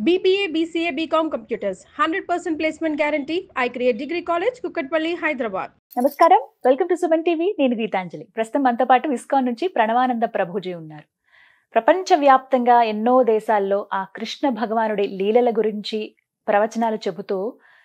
BBA, BCA, BCom Computers. 100% placement guarantee. I create Degree College, Kukatpalli, Hyderabad. నమస్కారం, welcome to Suman TV. నేను గీతాంజలి. ప్రస్తుతం మనతో పాటు ఇస్కాన్ నుంచి ప్రణవానంద ప్రభుజీ ఉన్నారు. ప్రపంచవ్యాప్తంగా ఎన్నో దేశాల్లో ఆ కృష్ణ భగవానుడి లీలల గురించి ప్రవచనాలు చెబుతూ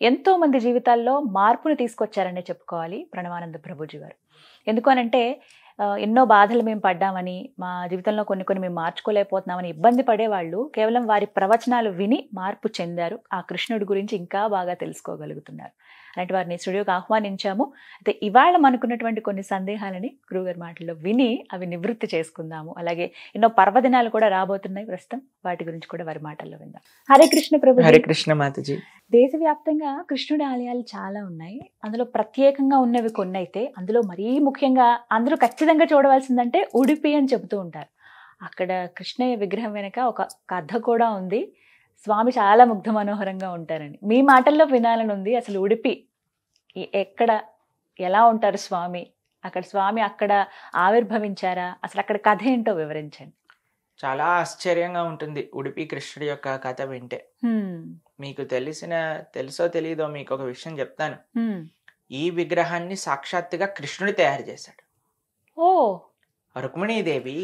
ఎంతో మంది జీవితాల్లో మార్పును తీసుకొచ్చారనే చెప్పుకోవాలి ప్రణవానంద ప్రభుజీ గారు. ఎందుకు అనంటే ఎన్నో బాధలు మేము పడ్డామని, మా జీవితంలో కొన్ని మేము మార్చుకోలేకపోతున్నామని ఇబ్బంది పడేవాళ్ళు కేవలం వారి ప్రవచనాలు విని మార్పు చెందారు. ఆ కృష్ణుడి గురించి ఇంకా బాగా తెలుసుకోగలుగుతున్నారు. అలాంటి వారిని స్టూడియోకి ఆహ్వానించాము. అయితే ఇవాళ మనకున్నటువంటి కొన్ని సందేహాలని గురువుగారి మాటల్లో విని అవి నివృత్తి చేసుకుందాము. అలాగే ఎన్నో పర్వదినాలు కూడా రాబోతున్నాయి ప్రస్తుతం, వాటి గురించి కూడా వారి మాటల్లో విందాం. హరే కృష్ణ ప్రభు. హరే కృష్ణ మాతాజీ. దేశవ్యాప్తంగా కృష్ణుడి ఆలయాలు చాలా ఉన్నాయి. అందులో ప్రత్యేకంగా ఉన్నవి కొన్ని అయితే, అందులో మరీ ముఖ్యంగా అందరూ ఖచ్చితంగా చూడవలసిందంటే ఉడిపి అని చెబుతూ ఉంటారు. అక్కడ కృష్ణయ్య విగ్రహం వెనక ఒక కథ కూడా ఉంది. స్వామి చాలా ముగ్ధ మనోహరంగా ఉంటారని మీ మాటల్లో వినాలని ఉంది. అసలు ఉడిపి ఎక్కడ, ఎలా ఉంటారు స్వామి? అక్కడ స్వామి అక్కడ ఆవిర్భవించారా? అసలు అక్కడ కథ ఏంటో వివరించండి. చాలా ఆశ్చర్యంగా ఉంటుంది ఉడిపి కృష్ణుడి యొక్క కథ వింటే. మీకు తెలుసో తెలీదో మీకు ఒక విషయం చెప్తాను. ఈ విగ్రహాన్ని సాక్షాత్తుగా కృష్ణుడు తయారు చేశాడు. ఓ, రుక్మిణీదేవి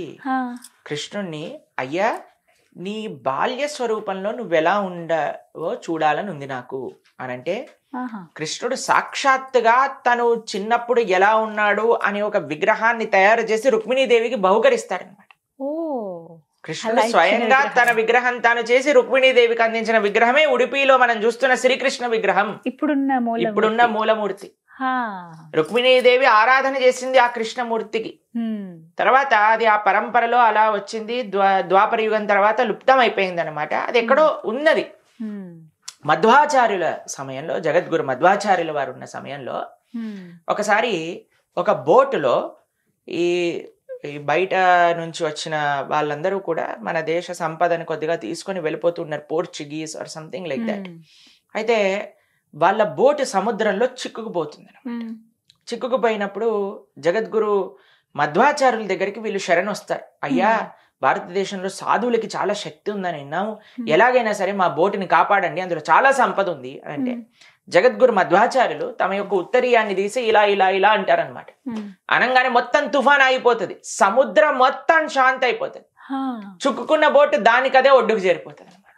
కృష్ణుణ్ణి, అయ్యా నీ బాల్య స్వరూపంలో నువ్వెలా ఉండవో చూడాలని ఉంది నాకు అనంటే, కృష్ణుడు సాక్షాత్తుగా తను చిన్నప్పుడు ఎలా ఉన్నాడు అనే ఒక విగ్రహాన్ని తయారు చేసి రుక్మిణీదేవికి బహుకరిస్తాడనమాట. కృష్ణుడు స్వయంగా తన విగ్రహం తాను చేసి రుక్మిణీదేవికి అందించిన విగ్రహమే ఉడిపిలో మనం చూస్తున్న శ్రీకృష్ణ విగ్రహం, ఇప్పుడున్న మూలమూర్తి. రుక్మిణీదేవి ఆరాధన చేసింది ఆ కృష్ణమూర్తికి. తర్వాత అది ఆ పరంపరలో అలా వచ్చింది. ద్వాపర యుగం తర్వాత లుప్తం అయిపోయింది అనమాట. అది ఎక్కడో ఉన్నది. మధ్వాచార్యుల సమయంలో, జగద్గురు మధ్వాచార్యుల వారు ఉన్న సమయంలో ఒకసారి ఒక బోటులో ఈ బయట నుంచి వచ్చిన వాళ్ళందరూ కూడా మన దేశ సంపదను కొద్దిగా తీసుకొని వెళ్ళిపోతున్నారు, Portuguese or something like that. అయితే వాళ్ళ బోటు సముద్రంలో చిక్కుకుపోతుంది అనమాట. చిక్కుకుపోయినప్పుడు జగద్గురు మధ్వాచార్యుల దగ్గరికి వీళ్ళు శరణు వస్తారు. అయ్యా, భారతదేశంలో సాధువులకి చాలా శక్తి ఉందని విన్నాము, ఎలాగైనా సరే మా బోటుని కాపాడండి, అందులో చాలా సంపద ఉంది అంటే జగద్గురు మధ్వాచార్యులు తమ యొక్క ఉత్తరీయాన్ని తీసి ఇలా ఇలా ఇలా అంటారనమాట. అనగానే మొత్తం తుఫాన్ ఆగిపోతుంది, సముద్రం మొత్తం శాంతి అయిపోతుంది. చుక్కుకున్న బోటు దానికదే ఒడ్డుకు చేరిపోతుంది అనమాట.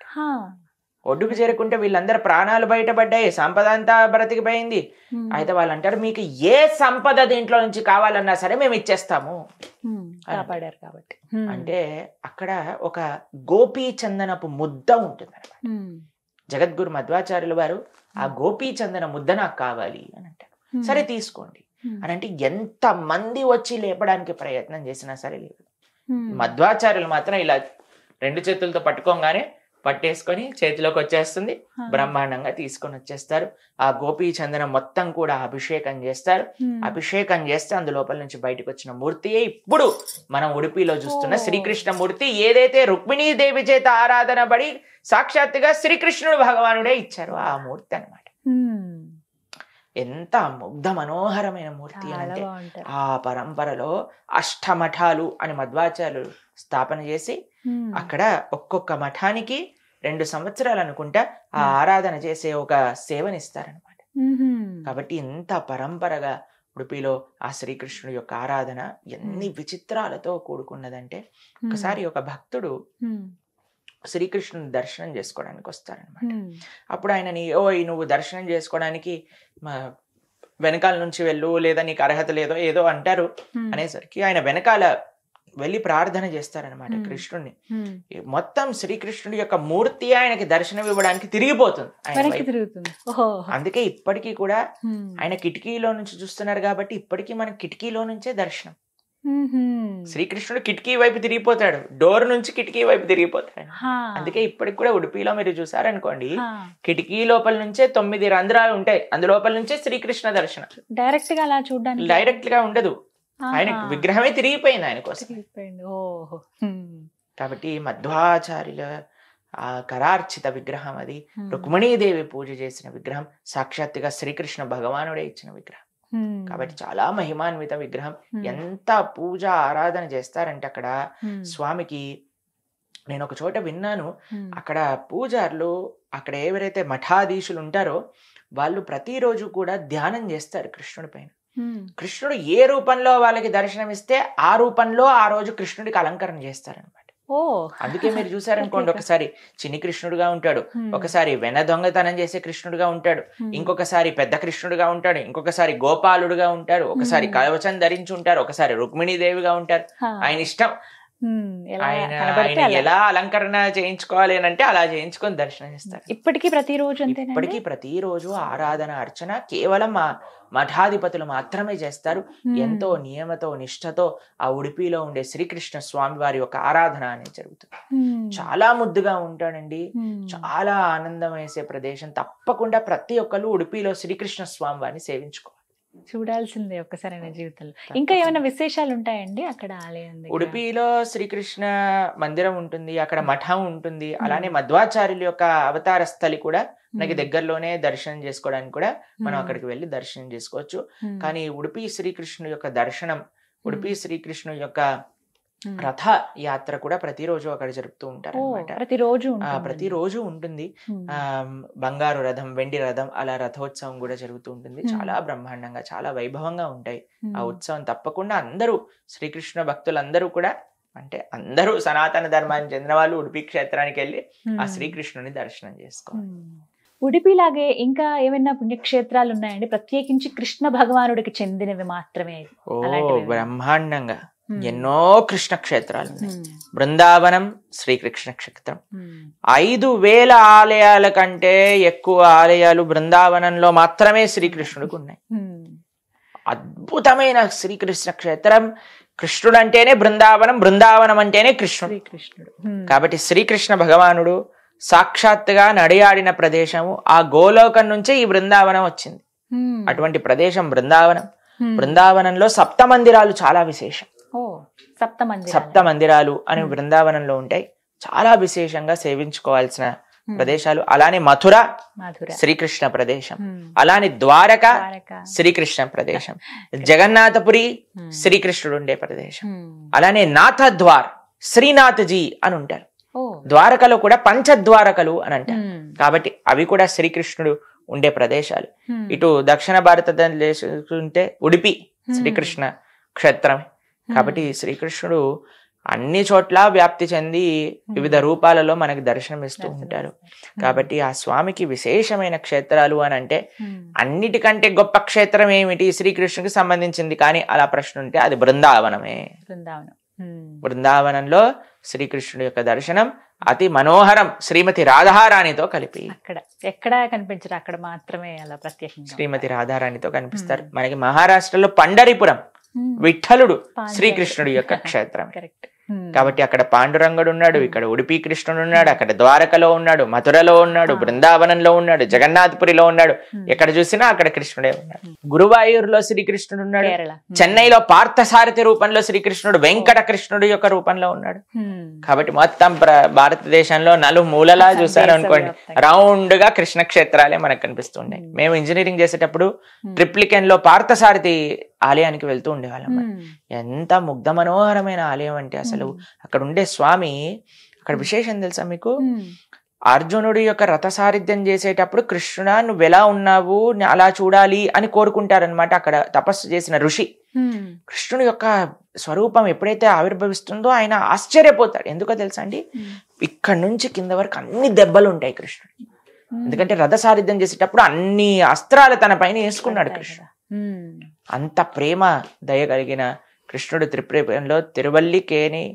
ఒడ్డుకు చేరుకుంటే వీళ్ళందరూ ప్రాణాలు బయటపడ్డాయి, సంపద అంతా బ్రతికిపోయింది. అయితే వాళ్ళు అంటారు, మీకు ఏ సంపద దీంట్లో నుంచి కావాలన్నా సరే మేము ఇచ్చేస్తాము కాపాడారు కాబట్టి. అంటే అక్కడ ఒక గోపీ చందనపు ముద్ద ఉంటుంది అనమాట. జగద్గురు మధ్వాచార్యుల వారు ఆ గోపీ చందన ముద్ద నాకు కావాలి అని అంటారు. సరే తీసుకోండి అని అంటే ఎంత మంది వచ్చి లేపడానికి ప్రయత్నం చేసినా సరే లేదు. మధ్వాచార్యులు మాత్రం ఇలా రెండు చేతులతో పట్టుకోగానే పట్టేసుకొని చేతిలోకి వచ్చేస్తుంది, బ్రహ్మాండంగా తీసుకొని వచ్చేస్తారు. ఆ గోపీ చందనం మొత్తం కూడా అభిషేకం చేస్తారు. అభిషేకం చేస్తే అందులోపల నుంచి బయటకు వచ్చిన మూర్తియే ఇప్పుడు మనం ఉడిపిలో చూస్తున్న శ్రీకృష్ణ మూర్తి. ఏదైతే రుక్మిణీదేవి చేత ఆరాధన పడి సాక్షాత్తుగా శ్రీకృష్ణుడు భగవానుడే ఇచ్చారు ఆ మూర్తి అన్నమాట. ఎంత ముగ్ధ మనోహరమైన మూర్తి అంటే, ఆ పరంపరలో అష్టమఠాలు అని మధ్వాచార్యులు స్థాపన చేసి అక్కడ ఒక్కొక్క మఠానికి 2 సంవత్సరాలు అనుకుంటా ఆ ఆరాధన చేసే ఒక సేవనిస్తారనమాట. కాబట్టి ఇంత పరంపరగా ఉడిపిలో ఆ శ్రీకృష్ణుడి యొక్క ఆరాధన ఎన్ని విచిత్రాలతో కూడుకున్నదంటే, ఒకసారి ఒక భక్తుడు శ్రీకృష్ణుని దర్శనం చేసుకోవడానికి వస్తారనమాట. అప్పుడు ఆయనని, నువ్వు దర్శనం చేసుకోవడానికి వెనకాల నుంచి వెళ్ళు, లేదా నీకు అర్హత లేదో ఏదో అంటారు అనేసరికి ఆయన వెనకాల వెళ్ళి ప్రార్థన చేస్తారనమాట కృష్ణుడిని. మొత్తం శ్రీకృష్ణుడి యొక్క మూర్తి ఆయనకి దర్శనం ఇవ్వడానికి తిరిగిపోతుంది. అందుకే ఇప్పటికీ కూడా ఆయన కిటికీలో నుంచి చూస్తున్నారు కాబట్టి ఇప్పటికీ మన కిటికీలో నుంచే దర్శనం. శ్రీకృష్ణుడు కిటికీ వైపు తిరిగిపోతాడు, డోర్ నుంచి కిటికీ వైపు తిరిగిపోతాడు. అందుకే ఇప్పటికి కూడా ఉడిపిలో మీరు చూసారనుకోండి, కిటికీ లోపల నుంచే 9 రంధ్రాలు ఉంటాయి, అందులోపల నుంచే శ్రీకృష్ణ దర్శనం. డైరెక్ట్ గా అలా చూడడానికి డైరెక్ట్ గా ఉండదు, ఆయన విగ్రహమే తిరిగిపోయింది ఆయన కోసం. కాబట్టి మధ్వాచార్యుల ఆ కరార్చిత విగ్రహం అది, రుక్మిణీదేవి పూజ చేసిన విగ్రహం, సాక్షాత్తుగా శ్రీకృష్ణ భగవానుడే ఇచ్చిన విగ్రహం. కాబట్టి చాలా మహిమాన్విత విగ్రహం. ఎంత పూజ ఆరాధన చేస్తారంటే అక్కడ స్వామికి నేను ఒక చోట విన్నాను, అక్కడ పూజారులు, అక్కడ ఎవరైతే మఠాధీశులు ఉంటారో వాళ్ళు ప్రతిరోజు కూడా ధ్యానం చేస్తారు కృష్ణుడి పైన. కృష్ణుడు ఏ రూపంలో వాళ్ళకి దర్శనం ఇస్తే ఆ రూపంలో ఆ రోజు కృష్ణుడికి అలంకరణ చేస్తారనమాట. అందుకే మీరు చూసారనుకోండి, ఒకసారి చిన్ని కృష్ణుడుగా ఉంటాడు, ఒకసారి వెన దొంగతనం చేసే కృష్ణుడుగా ఉంటాడు, ఇంకొకసారి పెద్ద కృష్ణుడుగా ఉంటాడు, ఇంకొకసారి గోపాలుడుగా ఉంటాడు, ఒకసారి కవచం ధరించి ఉంటారు, ఒకసారి రుక్మిణీదేవిగా ఉంటారు. ఆయన ఇష్టం, ఆయన ఎలా అలంకరణ చేయించుకోవాలి అని అంటే అలా చేయించుకొని దర్శనం చేస్తారు. ఇప్పటికీ ప్రతిరోజు ఆరాధన అర్చన కేవలం మఠాధిపతులు మాత్రమే చేస్తారు. ఎంతో నియమతో నిష్ఠతో ఆ ఉడిపిలో ఉండే శ్రీకృష్ణ స్వామి వారి యొక్క ఆరాధన అనేది జరుగుతుంది. చాలా ముద్దుగా ఉంటాడండి, చాలా ఆనందం వేసే ప్రదేశం. తప్పకుండా ప్రతి ఒక్కరు ఉడిపిలో శ్రీకృష్ణ స్వామి వారిని సేవించుకోవాలి, చూడాల్సిందే ఒక్కసారి జీవితంలో. ఇంకా ఏమైనా విశేషాలు ఉంటాయండి అక్కడ ఆలయం? ఉడిపిలో శ్రీకృష్ణ మందిరం ఉంటుంది, అక్కడ మఠం ఉంటుంది, అలానే మధ్వాచార్యుల యొక్క అవతార స్థలి కూడా మనకి దగ్గరలోనే దర్శనం చేసుకోవడానికి కూడా మనం అక్కడికి వెళ్ళి దర్శనం చేసుకోవచ్చు. కానీ ఉడిపి శ్రీకృష్ణుడి యొక్క దర్శనం, ఉడిపి శ్రీకృష్ణుడి యొక్క రథ యాత్ర కూడా ప్రతిరోజు అక్కడ జరుపుతూ ఉంటారు అనమాట. ప్రతిరోజు ఉంటుంది. బంగారు రథం, వెండి రథం, అలా రథోత్సవం కూడా జరుగుతూ ఉంటుంది. చాలా బ్రహ్మాండంగా, చాలా వైభవంగా ఉంటాయి ఆ ఉత్సవం. తప్పకుండా అందరూ శ్రీకృష్ణ భక్తులందరూ కూడా, అంటే అందరూ సనాతన ధర్మానికి చెందిన వాళ్ళు ఉడిపి క్షేత్రానికి వెళ్ళి ఆ శ్రీకృష్ణుని దర్శనం చేసుకోవాలి. ఉడిపిలాగే ఇంకా ఏమైనా పుణ్యక్షేత్రాలు ఉన్నాయండి ప్రత్యేకించి కృష్ణ భగవానుడికి చెందినవి మాత్రమే? బ్రహ్మాండంగా ఎన్నో కృష్ణ క్షేత్రాలు ఉన్నాయి. బృందావనం శ్రీకృష్ణ క్షేత్రం. 5,000 ఆలయాల కంటే ఎక్కువ ఆలయాలు బృందావనంలో మాత్రమే శ్రీకృష్ణుడికి ఉన్నాయి. అద్భుతమైన శ్రీకృష్ణ క్షేత్రం. కృష్ణుడు అంటేనే బృందావనం, బృందావనం అంటేనే కృష్ణుడు. కాబట్టి శ్రీకృష్ణ భగవానుడు సాక్షాత్తుగా నడియాడిన ప్రదేశము ఆ గోలోకం నుంచే ఈ బృందావనం వచ్చింది. అటువంటి ప్రదేశం బృందావనం. బృందావనంలో సప్త మందిరాలు చాలా విశేషం. సప్త మందిరాలు అని బృందావనంలో ఉంటాయి. చాలా విశేషంగా సేవించుకోవాల్సిన ప్రదేశాలు. అలానే మథుర శ్రీకృష్ణ ప్రదేశం, అలానే ద్వారక శ్రీకృష్ణ ప్రదేశం, జగన్నాథపురి శ్రీకృష్ణుడు ఉండే ప్రదేశం, అలానే నాథద్వార్ శ్రీనాథ్జీ అని ఉంటారు. ద్వారకలో కూడా పంచద్వారకలు అని అంటారు. కాబట్టి అవి కూడా శ్రీకృష్ణుడు ఉండే ప్రదేశాలు. ఇటు దక్షిణ భారతదేశం చూసుకుంటే ఉడిపి శ్రీకృష్ణ క్షేత్రమే. కాబట్టి శ్రీకృష్ణుడు అన్ని చోట్ల వ్యాప్తి చెంది వివిధ రూపాలలో మనకి దర్శనమిస్తూ ఉంటారు. కాబట్టి ఆ స్వామికి విశేషమైన క్షేత్రాలు అని అంటే అన్నిటికంటే గొప్ప క్షేత్రం ఏమిటి శ్రీకృష్ణుడికి సంబంధించింది కానీ అలా ప్రశ్న ఉంటే అది బృందావనమే. బృందావనంలో శ్రీకృష్ణుడి యొక్క దర్శనం అతి మనోహరం, శ్రీమతి రాధారాణితో కలిపి. అక్కడ ఎక్కడ కనిపించరు, అక్కడ మాత్రమే అలా ప్రత్యేకంగా శ్రీమతి రాధారాణితో కనిపిస్తారు. మనకి మహారాష్ట్రలో పండరిపురం విఠలుడు శ్రీకృష్ణుడి యొక్క క్షేత్రం. కాబట్టి అక్కడ పాండురంగుడు ఉన్నాడు, ఇక్కడ ఉడిపి కృష్ణుడు ఉన్నాడు, అక్కడ ద్వారకలో ఉన్నాడు, మథురలో ఉన్నాడు, బృందావనంలో ఉన్నాడు, జగన్నాథపురిలో ఉన్నాడు. ఎక్కడ చూసినా అక్కడ కృష్ణుడే ఉన్నాడు. గురువాయూరులో శ్రీకృష్ణుడు ఉన్నాడు, చెన్నైలో పార్థసారథి రూపంలో శ్రీకృష్ణుడు వెంకట కృష్ణుడు యొక్క రూపంలో ఉన్నాడు. కాబట్టి మొత్తం భారతదేశంలో నలుమూలలా చూసారు అనుకోండి, రౌండ్ గా కృష్ణ క్షేత్రాలే మనకు కనిపిస్తుండే. మేము ఇంజనీరింగ్ చేసేటప్పుడు ట్రిప్లికెన్ లో పార్థసారథి ఆలయానికి వెళ్తూ ఉండేవాళ్ళం. ఎంత ముగ్ధ మనోహరమైన ఆలయం అంటే అసలు అక్కడ ఉండే స్వామి, అక్కడ విశేషం తెలుసా మీకు? అర్జునుడి యొక్క రథ సారథ్యం చేసేటప్పుడు కృష్ణ నువ్వు ఎలా ఉన్నావు అలా చూడాలి అని కోరుకుంటారనమాట. అక్కడ తపస్సు చేసిన ఋషి కృష్ణుడి యొక్క స్వరూపం ఎప్పుడైతే ఆవిర్భవిస్తుందో ఆయన ఆశ్చర్యపోతాడు. ఎందుకో తెలుసా అండి, ఇక్కడ నుంచి కింద వరకు అన్ని దెబ్బలు ఉంటాయి కృష్ణుడికి. ఎందుకంటే రథ సారథ్యం చేసేటప్పుడు అన్ని అస్త్రాలు తన పైన వేసుకున్నాడు కృష్ణుడు. అంత ప్రేమ దయ కలిగిన కృష్ణుడు త్రిపురలో తిరువల్లికేని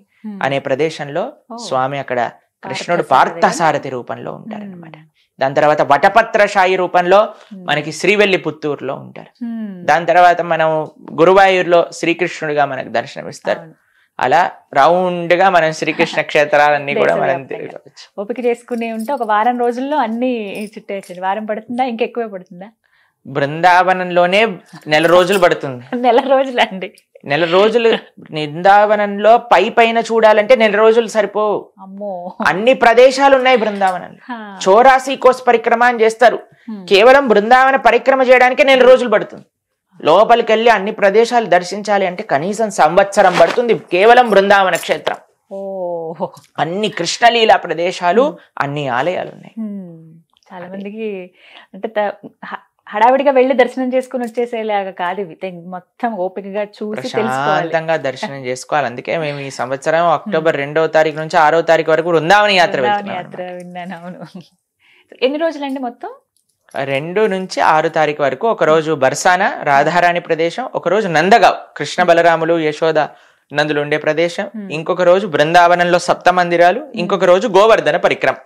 అనే ప్రదేశంలో స్వామి అక్కడ కృష్ణుడు పార్థసారథి రూపంలో ఉంటారనమాట. దాని తర్వాత వటపత్రశాయి రూపంలో మనకి శ్రీవెల్లి పుత్తూరులో ఉంటారు. దాని తర్వాత మనం గురువాయూరులో శ్రీకృష్ణుడిగా మనకు దర్శనమిస్తారు. అలా రౌండ్ గా మనం శ్రీకృష్ణ క్షేత్రాలన్నీ కూడా మనం తిరగవచ్చు. ఓపిక చేసుకునే ఉంటే ఒక వారం రోజుల్లో అన్ని చుట్టేసి. వారం పడుతుందా, ఇంకెక్కువే పడుతుందా? బృందావనంలోనే 1 నెల రోజులు పడుతుంది. 1 నెల రోజులు అండి? 1 నెల రోజులు బృందావనంలో పైన చూడాలంటే 1 నెల రోజులు సరిపోవు. అన్ని ప్రదేశాలు ఉన్నాయి బృందావనంలో. 84 కోస్ పరిక్రమ అని చేస్తారు. కేవలం బృందావన పరిక్రమ చేయడానికి 1 నెల రోజులు పడుతుంది. లోపలికి వెళ్ళి అన్ని ప్రదేశాలు దర్శించాలి అంటే కనీసం సంవత్సరం పడుతుంది కేవలం బృందావన క్షేత్రం. అన్ని కృష్ణలీలా ప్రదేశాలు, అన్ని ఆలయాలు ఉన్నాయి. చాలా మందికి అంటే హడావిడిగా వెళ్ళి దర్శనం చేసుకుని వచ్చేసేలాగా కాదు ఇవి, మొత్తం ఓపికగా చూసి ప్రశాంతంగా దర్శనం చేసుకోవాలి. అందుకే మేము ఈ సంవత్సరం అక్టోబర్ 2వ తారీఖు నుంచి 6వ తారీఖు వరకు వృందావన యాత్ర విన్నాను. అవును. ఎన్ని రోజులండి మొత్తం? 2 నుంచి 6 తారీఖు వరకు. ఒక రోజు బర్సానా రాధారాణి ప్రదేశం, ఒక రోజు నందగావ్ కృష్ణ బలరాములు యశోద నందులు ఉండే ప్రదేశం, ఇంకొక రోజు బృందావనంలో 7 మందిరాలు, ఇంకొక రోజు గోవర్ధన పరిక్రమ.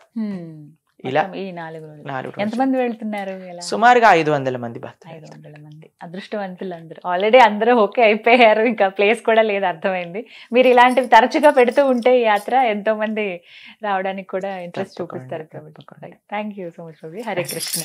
ఇలా ఈ 4 రోజులు ఎంతమంది వెళ్తున్నారు? సుమారుగా 500 మంది భక్తులు. 500 మంది అదృష్టవంతులు అందరూ. ఆల్రెడీ అందరూ ఓకే అయిపోయారు, ఇంకా ప్లేస్ కూడా లేదు, అర్థమైంది. మీరు ఇలాంటివి తరచుగా పెడుతూ ఉంటే ఈ యాత్ర ఎంతో మంది రావడానికి కూడా ఇంట్రెస్ట్ చూపిస్తారు కాబట్టి. Thank you so much Ravi. Hare Krishna.